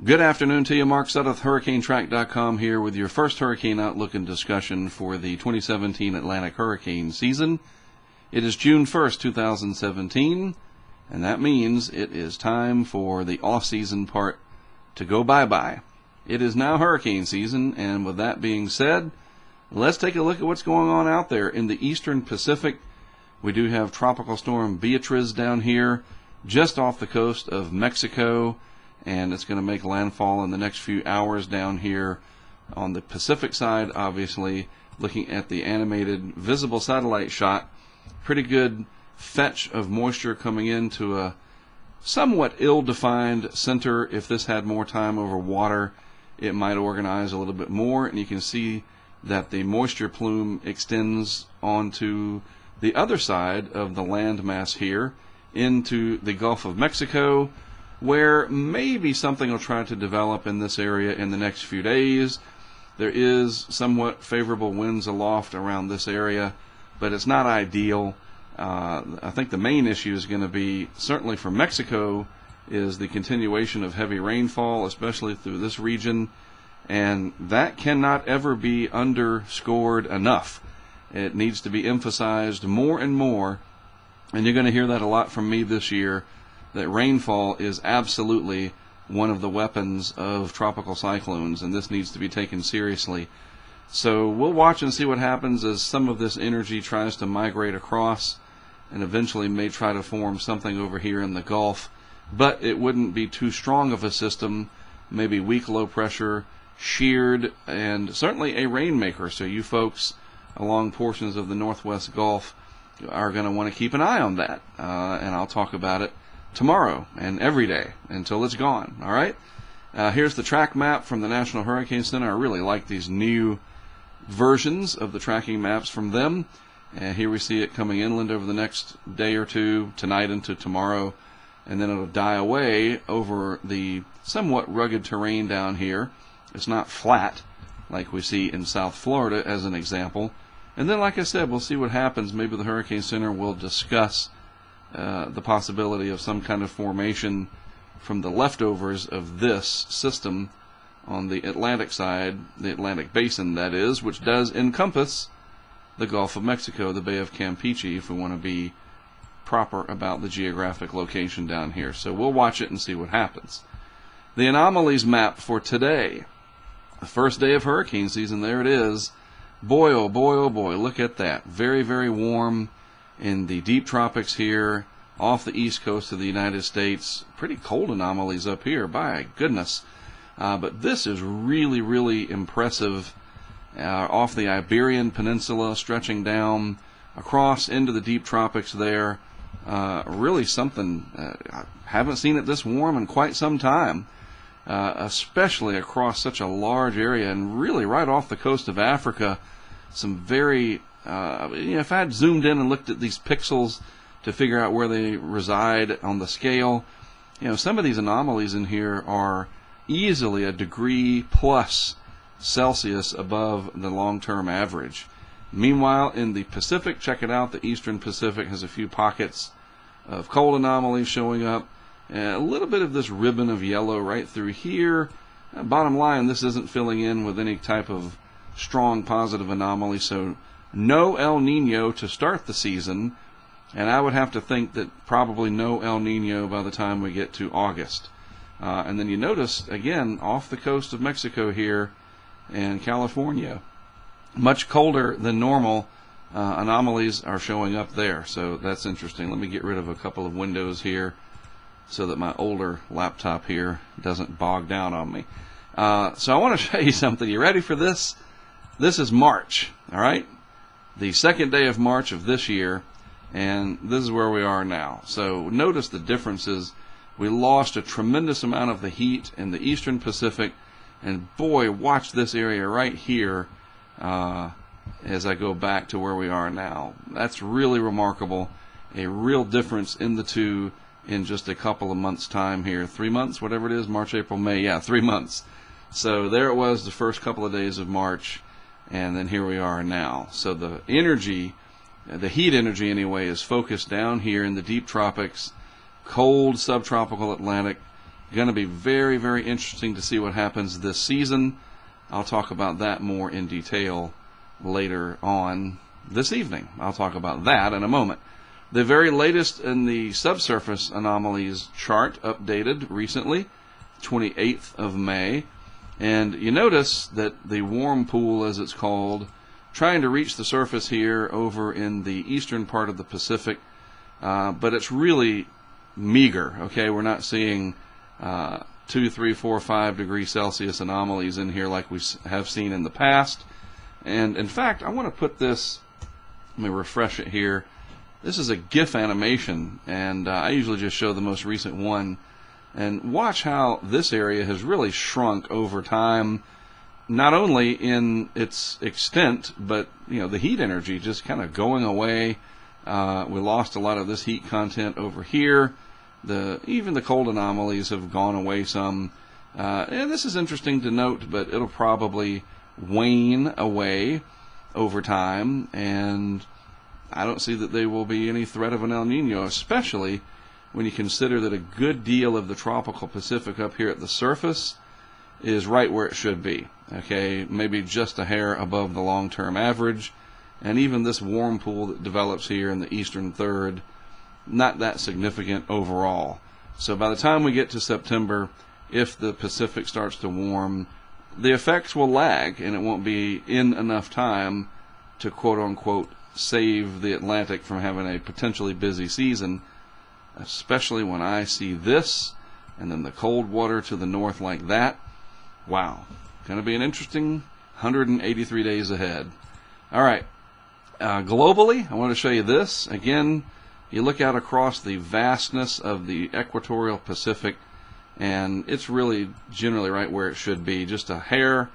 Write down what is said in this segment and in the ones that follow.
Good afternoon to you. Mark Sudduth, HurricaneTrack.com here with your first hurricane outlook and discussion for the 2017 Atlantic hurricane season. It is June 1st, 2017, and that means it is time for the off-season part to go bye-bye. It is now hurricane season, and with that being said, let's take a look at what's going on out there in the eastern Pacific. We do have Tropical Storm Beatriz down here just off the coast of Mexico, and it's going to make landfall in the next few hours down here on the Pacific side. Obviously, looking at the animated visible satellite shot, pretty good fetch of moisture coming into a somewhat ill-defined center. If this had more time over water, it might organize a little bit more, and you can see that the moisture plume extends onto the other side of the landmass here into the Gulf of Mexico, where maybe something will try to develop in this area in the next few days. There is somewhat favorable winds aloft around this area, but it's not ideal. I think the main issue is going to be, certainly for Mexico, is the continuation of heavy rainfall, especially through this region, and that cannot ever be underscored enough. It needs to be emphasized more and more, and you're going to hear that a lot from me this year, that rainfall is absolutely one of the weapons of tropical cyclones, and this needs to be taken seriously. So we'll watch and see what happens as some of this energy tries to migrate across and eventually may try to form something over here in the Gulf, but it wouldn't be too strong of a system, maybe weak low pressure, sheared, and certainly a rainmaker. So you folks along portions of the Northwest Gulf are going to want to keep an eye on that, and I'll talk about it tomorrow and every day until it's gone. All right, here's the track map from the National Hurricane Center. I really like these new versions of the tracking maps from them. Here we see it coming inland over the next day or two, tonight into tomorrow, and then it'll die away over the somewhat rugged terrain down here. It's not flat like we see in South Florida as an example. And then, like I said, we'll see what happens. Maybe the Hurricane Center will discuss the possibility of some kind of formation from the leftovers of this system on the Atlantic side, the Atlantic Basin, that is, which does encompass the Gulf of Mexico, the Bay of Campeche, if we want to be proper about the geographic location down here. So we'll watch it and see what happens. The anomalies map for today, the first day of hurricane season, there it is. Boy, oh boy, oh boy, look at that. Very, very warm in the deep tropics here, off the east coast of the United States. Pretty cold anomalies up here, by goodness. But this is really, really impressive off the Iberian Peninsula, stretching down across into the deep tropics there. Really something, I haven't seen it this warm in quite some time, especially across such a large area, and really right off the coast of Africa. Some very, if I had zoomed in and looked at these pixels to figure out where they reside on the scale, some of these anomalies in here are easily a degree plus Celsius above the long-term average. Meanwhile, in the Pacific, check it out, the eastern Pacific has a few pockets of cold anomalies showing up, and a little bit of this ribbon of yellow right through here. Bottom line, this isn't filling in with any type of strong positive anomaly, so no El Nino to start the season, and I would have to think that probably no El Nino by the time we get to August. And then you notice, again, off the coast of Mexico here and California, much colder than normal anomalies are showing up there, so that's interesting. Let me get rid of a couple of windows here so that my older laptop here doesn't bog down on me. So I want to show you something. You ready for this? This is March, all right? The second day of March of this year, and this is where we are now. So notice the differences. We lost a tremendous amount of the heat in the eastern Pacific, and boy, watch this area right here as I go back to where we are now. That's really remarkable. A real difference in the two in just a couple of months' time here. 3 months, whatever it is, March, April, May. Yeah, 3 months. So there it was the first couple of days of March, and then here we are now. So the energy, the heat energy anyway, is focused down here in the deep tropics, cold subtropical Atlantic, Going to be very, very interesting to see what happens this season. I'll talk about that more in detail later on this evening. I'll talk about that in a moment. The very latest in the subsurface anomalies chart updated recently, 28th of May. And you notice that the warm pool, as it's called, trying to reach the surface here over in the eastern part of the Pacific, but it's really meager. Okay, we're not seeing 2, 3, 4, 5 degrees Celsius anomalies in here like we have seen in the past. And in fact, I want to put this, let me refresh it here. This is a GIF animation, and I usually just show the most recent one. And watch how this area has really shrunk over time, not only in its extent, but the heat energy just kind of going away. We lost a lot of this heat content over here. Even the cold anomalies have gone away some. And this is interesting to note, but it'll probably wane away over time, and I don't see that there will be any threat of an El Nino, especially when you consider that a good deal of the tropical Pacific up here at the surface is right where it should be. Okay, maybe just a hair above the long-term average, and even this warm pool that develops here in the eastern third, not that significant overall. So by the time we get to September, if the Pacific starts to warm, the effects will lag, and it won't be in enough time to quote-unquote save the Atlantic from having a potentially busy season, especially when I see this and then the cold water to the north like that. Wow, going to be an interesting 183 days ahead. All right, globally, I want to show you this. Again, you look out across the vastness of the equatorial Pacific, and it's really generally right where it should be, just a hair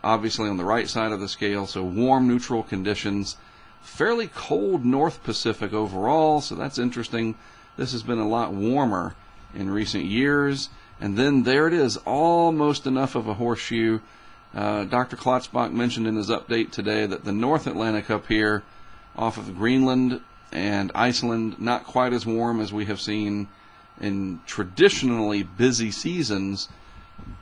obviously on the right side of the scale, so warm neutral conditions. Fairly cold North Pacific overall, so that's interesting. This has been a lot warmer in recent years. And then there it is, almost enough of a horseshoe. Dr. Klotzbach mentioned in his update today that the North Atlantic up here off of Greenland and Iceland, not quite as warm as we have seen in traditionally busy seasons,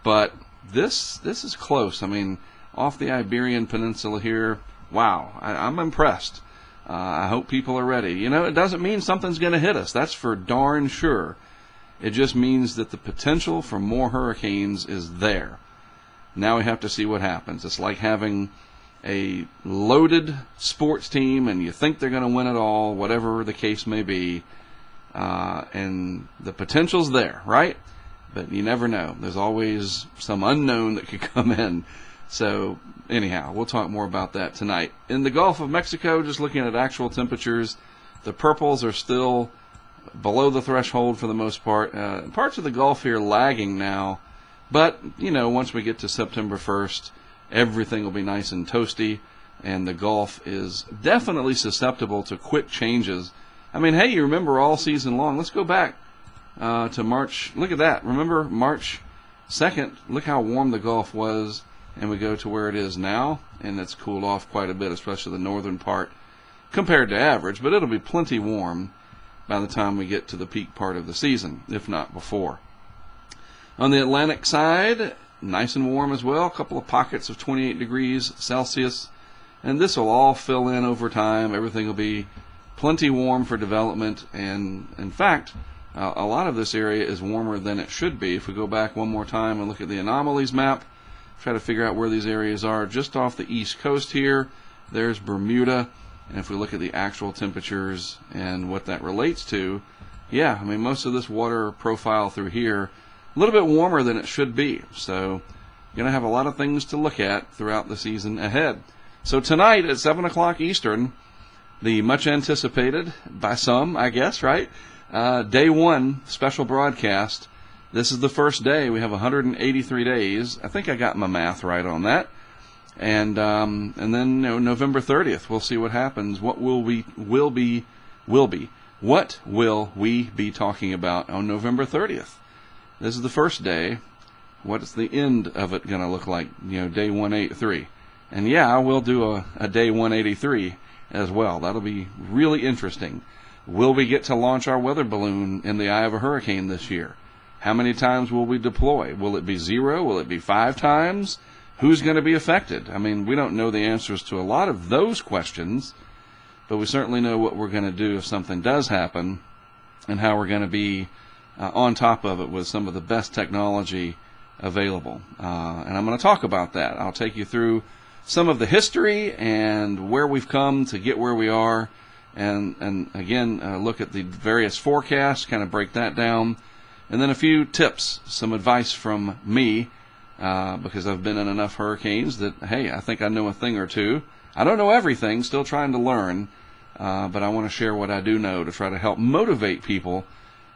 but this is close. I mean, off the Iberian Peninsula here, wow, I'm impressed. I hope people are ready. It doesn't mean something's going to hit us. That's for darn sure. It just means that the potential for more hurricanes is there. Now we have to see what happens. It's like having a loaded sports team and you think they're going to win it all, whatever the case may be. And the potential's there, right? But you never know. There's always some unknown that could come in. So anyhow, we'll talk more about that tonight. In the Gulf of Mexico, just looking at actual temperatures, the purples are still below the threshold for the most part. Parts of the Gulf here lagging now. But, once we get to September 1st, everything will be nice and toasty. And the Gulf is definitely susceptible to quick changes. I mean, hey, you remember all season long. Let's go back to March. Look at that. Remember March 2nd? Look how warm the Gulf was. And we go to where it is now, and it's cooled off quite a bit, especially the northern part, compared to average. But it'll be plenty warm by the time we get to the peak part of the season, if not before. On the Atlantic side, nice and warm as well. A couple of pockets of 28 degrees Celsius. And this will all fill in over time. Everything will be plenty warm for development. And in fact, a lot of this area is warmer than it should be. If we go back one more time and look at the anomalies map, try to figure out where these areas are. Just off the east coast here, there's Bermuda. And if we look at the actual temperatures and what that relates to, yeah, I mean, most of this water profile through here, a little bit warmer than it should be. So you're going to have a lot of things to look at throughout the season ahead. So tonight at 7 o'clock Eastern, the much anticipated, by some, I guess, right? Day 1 special broadcast. This is the first day. We have 183 days. I think I got my math right on that. And then November 30th, we'll see what happens. What will we be talking about on November 30th? This is the first day. What is the end of it going to look like? Day 183. And yeah, we'll do a day 183 as well. That'll be really interesting. Will we get to launch our weather balloon in the eye of a hurricane this year? How many times will we deploy? Will it be 0? Will it be 5 times? Who's going to be affected? I mean, we don't know the answers to a lot of those questions, but we certainly know what we're going to do if something does happen and how we're going to be on top of it with some of the best technology available. And I'm going to talk about that. I'll take you through some of the history and where we've come to get where we are, and again, look at the various forecasts, kind of break that down, and then a few tips, some advice from me, because I've been in enough hurricanes that, hey, I think I know a thing or two. I don't know everything, still trying to learn, but I want to share what I do know to try to help motivate people.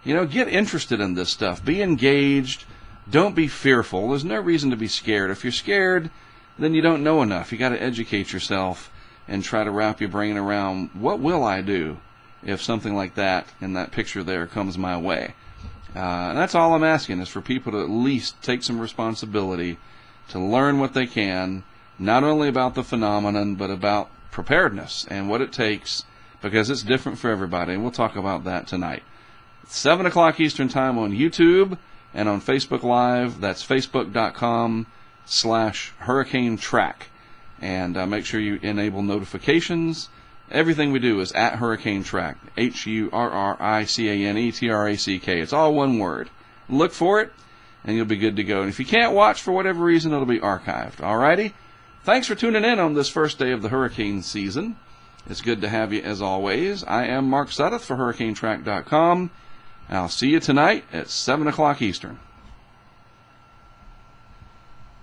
You know, get interested in this stuff. Be engaged. Don't be fearful. There's no reason to be scared. If you're scared, then you don't know enough. You got to educate yourself and try to wrap your brain around, what will I do if something like that in that picture there comes my way? And that's all I'm asking, is for people to at least take some responsibility to learn what they can, not only about the phenomenon, but about preparedness and what it takes, because it's different for everybody. And we'll talk about that tonight. 7 o'clock Eastern Time on YouTube and on Facebook Live. That's facebook.com/HurricaneTrack. And make sure you enable notifications. Everything we do is at HurricaneTrack. HurricaneTrack. It's all one word. Look for it, and you'll be good to go. And if you can't watch for whatever reason, it'll be archived. Alrighty? Thanks for tuning in on this first day of the hurricane season. It's good to have you as always. I am Mark Sudduth for HurricaneTrack.com. I'll see you tonight at 7 o'clock Eastern.